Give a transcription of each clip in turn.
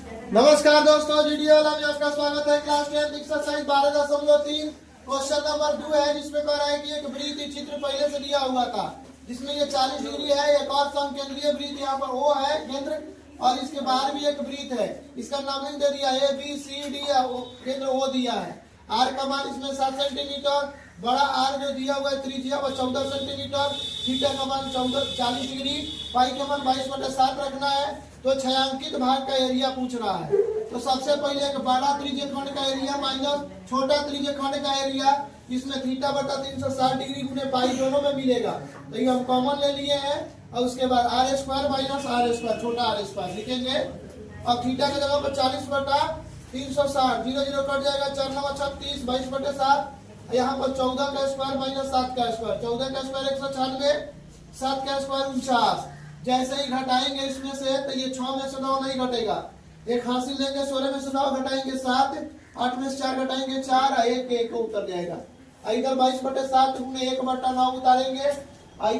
नमस्कार दोस्तों, जीडीएल में आपका स्वागत है। क्लास 10 एक्सरसाइज 12.3 क्वेश्चन नंबर 2 है, जिसमें कह रहा है कि एक वृत्त चित्र पहले से दिया हुआ था, जिसमें ये 40 डिग्री है। एक और समकेंद्रीय वृत्त यहाँ पर O है केंद्र, और इसके बाहर भी एक वृत्त है। इसका नाम दे दिया है ABCD, केंद्र O दिया है। आर का मान इसमें 7 सेंटीमीटर, बड़ा आर जो दिया हुआ है त्रिज्या वो 14 सेंटीमीटर, थीटा का मान 40 डिग्री, पाई का मान 22/7 रखना है। तो छायांकित भाग का एरिया पूछ रहा है। तो सबसे पहले एक बड़ा त्रिज्य खंड का एरिया माइनस छोटा त्रिज्य खंड का एरिया, जिसमें थीटा बटा 360 डिग्री गुने पाई दोनों में मिलेगा। तो ये हम कॉमन ले लिए हैं, और उसके बाद R square minus R square, छोटा आर स्क्वायर लिखेंगे। और थीटा की जगह पर 40/360, 0 0 कट जाएगा, 4 9 36, 22/7। यहाँ पर 14 का स्क्वायर माइनस 7 का स्क्वायर, 14 का स्क्वायर 196, 7 का स्क्वायर 49। जैसे ही घटाएंगे इसमें से, तो ये 6 में से 9 नहीं घटेगा। एक हासिल लेंगे, 16 में से 9 घटाएंगे 7, 8 में से 4 घटाएंगे 4, 1 उतर जाएगा। इधर 22/7 गुने 1/9 उतारेंगे,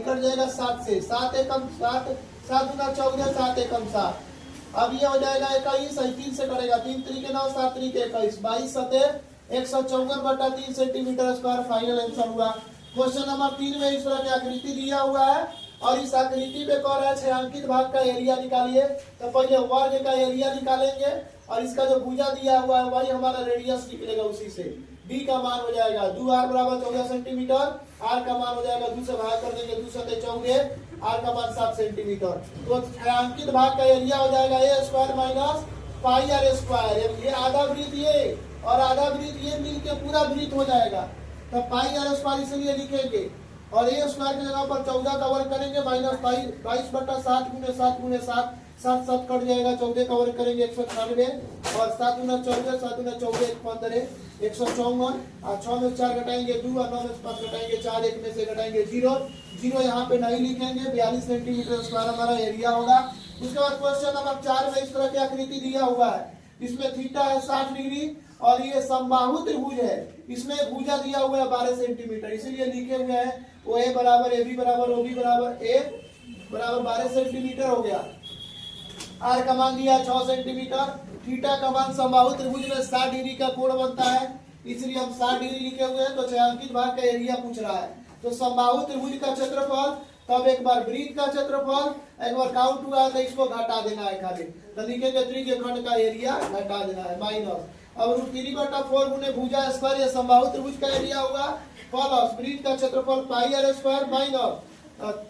कट जाएगा 7 से, 7 एकम 7, 7 गुना 14, 7 एकम 7। अब ये हो जाएगा 21, 3 से करेगा, 3 3 के 9, 7 3 के 21, 22 7 154/3 सेंटीमीटर स्क्वायर फाइनल आंसर हुआ। क्वेश्चन नंबर 3 में इस तरह की आकृति दिया हुआ है, और इस आकृति पे कह रहा है छायांकित भाग का एरिया निकालिए। तो पहले वर्ग का एरिया निकालेंगे, और इसका जो भुजा दिया हुआ है वही हमारा रेडियस निकलेगा। उसी से b का मान हो जाएगा 2r बराबर 14 सेंटीमीटर, r का मान हो जाएगा 2 से भाग कर देंगे, 2 7 14, r का मान 7 सेंटीमीटर। तो छायांकित भाग का एरिया हो जाएगा a square minus pi r square. ये आधा वृत्त ये और आधा वृत्त ये मिलके पूरा वृत्त हो जाएगा। तो पाई r स्क्वायर इसलिए लिखेंगे, और ए स्क्वायर की जगह पर 14 का वर्ग करेंगे, माइनस 22/7 गुने 7 गुने 7, 7 7 कट जाएगा, 14 का वर्ग करेंगे 198, और 7 गुना 14, 7 गुना 14 15 154, और 6 में 4 घटाएंगे 2, और 9 में 5 घटाएंगे 4, 1 में से घटाएंगे 0 0, यहाँ पे नहीं लिखेंगे। 42 सेंटीमीटर स्क्वायर हमारा एरिया होगा। उसके बाद क्वेश्चन नंबर 4 में इस तरह की आकृति दिया हुआ है। इसमें थीटा है 60 डिग्री, और ये समबाहु त्रिभुज है। इसमें भुजा दिया हुआ है 12 सेंटीमीटर, इसीलिए लिखे हुए हैं ओ ए बराबर ए बी बराबर ओ बी बराबर ए बराबर 12 सेंटीमीटर हो गया। आर का मान दिया 6 सेंटीमीटर, थीटा का मान समबाहु त्रिभुज में 60 डिग्री का कोण बनता है, इसलिए हम 60 डिग्री लिखे हुए हैं। तो छायांकित भाग का एरिया पूछ रहा है। तो समबाहु त्रिभुज का क्षेत्रफल, तब एक बार वृत्त का क्षेत्रफल, एक बार काउंट हुआ तो इसको घटा देना है खाली। तो लिखेंगे त्रिज्य खंड का एरिया घटा देना है माइनस। अब √3/4 गुने भुजा स्क्वायर, ये समबाहु त्रिभुज का एरिया होगा, प्लस वृत्त का क्षेत्रफल पाई r स्क्वायर माइनस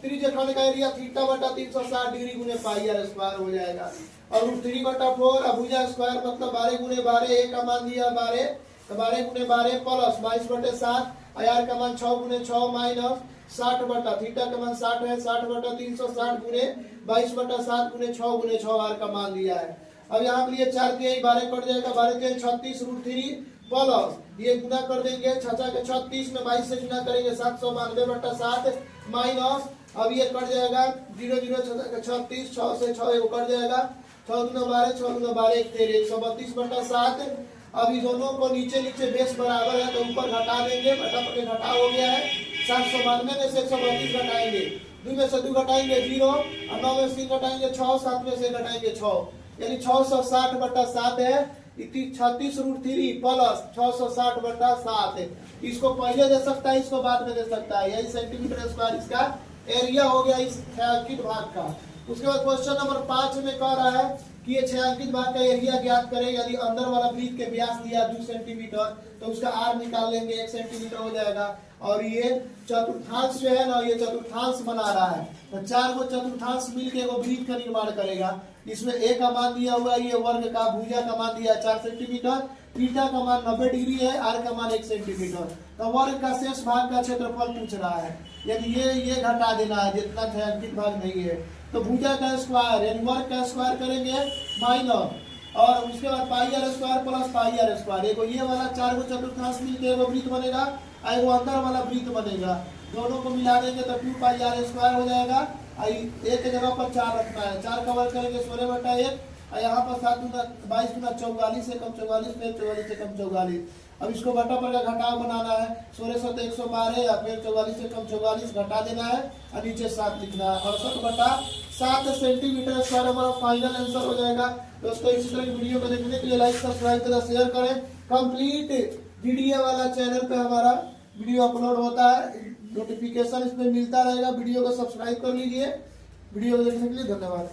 त्रिज्य खंड का एरिया थीटा बटा 360 डिग्री गुने पाई r स्क्वायर हो जाएगा। और √3/4 भुजा स्क्वायर मतलब 12 गुने 12, ए का मान दिया 12, तो 12 गुने 12 प्लस 22/7, r का मान 6 गुने 6 माइनस 60 बटा थीटा का मान 60 है, 60/360 गुने 22/7 गुने 6 गुने 6, r का मान दिया है। अब यहाँ पर ये 4 के 12 कट जाएगा, 12 के 36 √3 प्लस ये गुना कर देंगे, 6 के 36 में 22 से गुना करेंगे 792/7 माइनस, अब ये कट जाएगा 0 0 36, 6 से 6 कट जाएगा, 6 गुना 12, 6 गुना 12 13, 132/7। अब ये दोनों को नीचे नीचे बेस बराबर है, तो ऊपर घटा देंगे, घटा हो गया है। 792 में से 132 घटाएंगे, 2 में से 2 घटाएंगे 0, और 9 में से 3 घटाएंगे 6, 7 में से घटाएंगे 6, यानी 660/7 है। 36 √3 प्लस 660/7, इसको पहले दे सकता है, इसको बाद में दे सकता है। यही सेंटीमीटर स्क्वायर इसका एरिया हो गया इस छायांकित भाग का। उसके बाद क्वेश्चन नंबर 5 में कह रहा है कि ये छायांकित भाग का एरिया ज्ञात करें। यदि अंदर वाला वृत्त के व्यास दिया 2 सेंटीमीटर, तो उसका आर निकाल लेंगे, 1 सेंटीमीटर हो जाएगा। और ये चतुर्थांश जो है ना, ये चतुर्थांश बना रहा है, तो 4 को चतुर्थांश मिलकर एगो वृत्त का निर्माण करेगा। इसमें ए का मान दिया हुआ है, ये वर्ग का, भुजा का मान दिया 4 सेंटीमीटर, थीटा का मान 90 डिग्री है, आर का मान 1 सेंटीमीटर। तो वर्ग का शेष भाग का क्षेत्रफल पूछ रहा है। यदि ये घटा देना है, जितना छायांकित भाग नहीं है। तो भुजा का स्क्वायर यानी वर्ग का स्क्वायर करेंगे माइनस, और उसके बाद पाई r square plus pi r square, एगो ये वाला 4 को चतुर्थांश मिलकर एगो वृत्त बनेगा, एगो अंदर वाला वृत्त बनेगा। दोनों को मिला देंगे तो 2 पाई r स्क्वायर हो जाएगा। एक के जगह पर 4 रखना है, 4 का वर्ग करेंगे 16/1, और यहाँ पर 7 गुना 22 गुना 44 से कम 44, फिर 44 से कम 44। अब इसको बटा पर घटाव बनाना है, 16 7 112, या फिर 44 से कम 44 घटा देना है, और नीचे 7 लिखना है। 68/7 सेंटीमीटर स्क्वायर हमारा फाइनल आंसर हो जाएगा। दोस्तों इसी तरह की वीडियो को देखने के लिए लाइक सब्सक्राइब तथा शेयर करें। कंप्लीट डीडीए वाला चैनल पे हमारा वीडियो अपलोड होता है, नोटिफिकेशन इसमें मिलता रहेगा। वीडियो को सब्सक्राइब कर लीजिए। वीडियो को देखने के लिए धन्यवाद।